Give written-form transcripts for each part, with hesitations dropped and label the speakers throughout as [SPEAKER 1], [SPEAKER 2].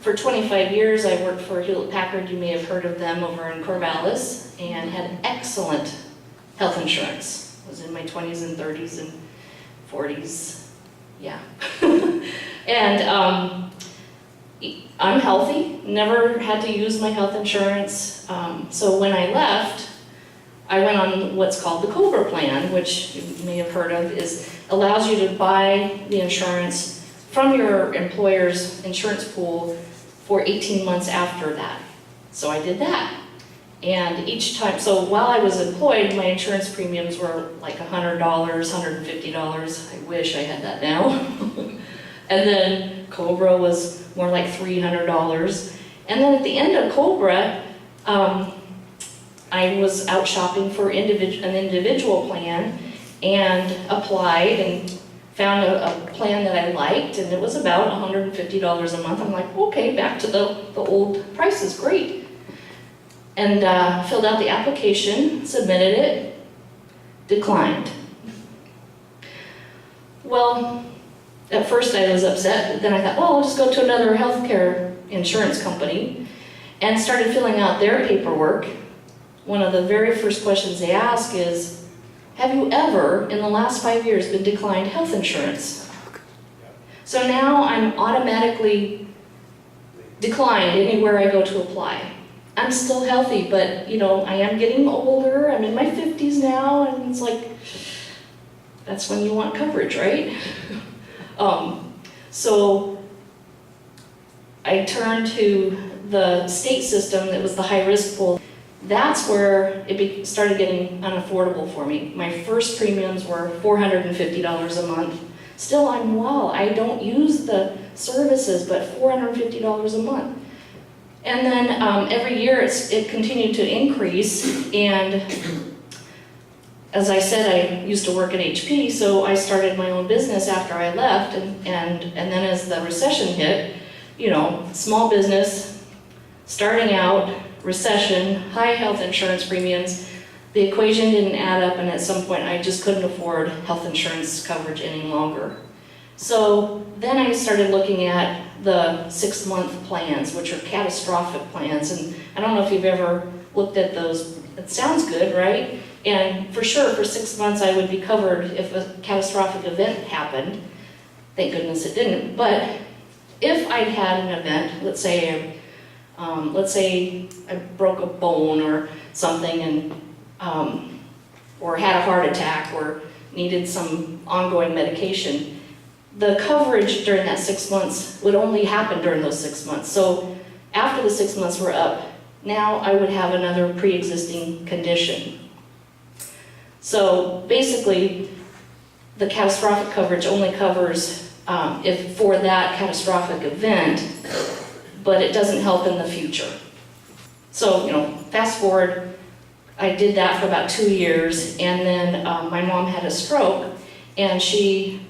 [SPEAKER 1] for 25 years, I worked for Hewlett-Packard. You may have heard of them over in Corvallis, and had excellent health insurance. I was in my 20s and 30s and 40s, yeah. And I'm healthy, never had to use my health insurance. So when I left, I went on what's called the COBRA plan, which you may have heard of, allows you to buy the insurance from your employer's insurance pool for 18 months after that. So I did that. And each time, so while I was employed, my insurance premiums were like $100, $150. I wish I had that now. And then COBRA was more like $300. And then at the end of COBRA, I was out shopping for an individual plan and applied and found a plan that I liked, and it was about $150 a month. I'm like, okay, back to the old prices, great. And filled out the application, submitted it, declined. Well, at first I was upset, but then I thought, well, I'll just go to another healthcare insurance company, and started filling out their paperwork. One of the very first questions they ask is, have you ever, in the last 5 years, been declined health insurance? So now I'm automatically declined anywhere I go to apply. I'm still healthy, but you know, I am getting older. I'm in my 50s now, and it's like, that's when you want coverage, right? So I turned to the state system that was the high-risk pool. That's where it started getting unaffordable for me. My first premiums were $450 a month. Still, I'm well. I don't use the services, but $450 a month. And then every year it continued to increase, and as I said, I used to work at HP, so I started my own business after I left, and then as the recession hit, you know, small business, starting out, recession, high health insurance premiums, the equation didn't add up, and at some point I just couldn't afford health insurance coverage any longer. So then I started looking at the 6-month plans, which are catastrophic plans, and I don't know if you've ever looked at those. It sounds good, right? And for sure, for 6 months I would be covered if a catastrophic event happened. Thank goodness it didn't. But if I'd had an event, let's say I broke a bone or something, and or had a heart attack or needed some ongoing medication, the coverage during that 6 months would only happen during those 6 months. So after the 6 months were up, now I would have another pre-existing condition. So basically, the catastrophic coverage only covers if for that catastrophic event, but it doesn't help in the future. So, you know, fast forward, I did that for about 2 years, and then my mom had a stroke, and she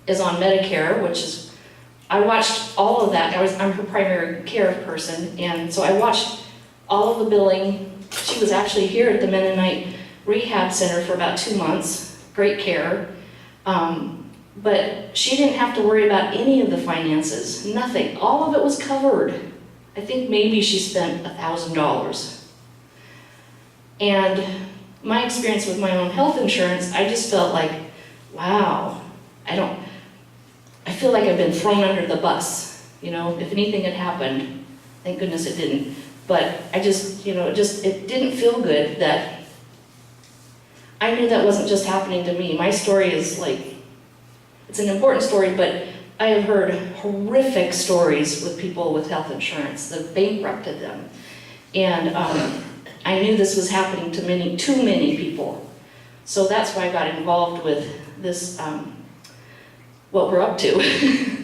[SPEAKER 1] is on Medicare, which is, I watched all of that. I'm her primary care person, and so I watched all of the billing. She was actually here at the Mennonite Rehab Center for about 2 months, great care. But she didn't have to worry about any of the finances, nothing. All of it was covered. I think maybe she spent $1,000. And my experience with my own health insurance, I just felt like, wow, I feel like I've been thrown under the bus. You know, if anything had happened, thank goodness it didn't. But I just, you know, it didn't feel good that I knew that wasn't just happening to me. My story is like, it's an important story, but I have heard horrific stories with people with health insurance that bankrupted them. And I knew this was happening to too many people. So that's why I got involved with this, what we're up to.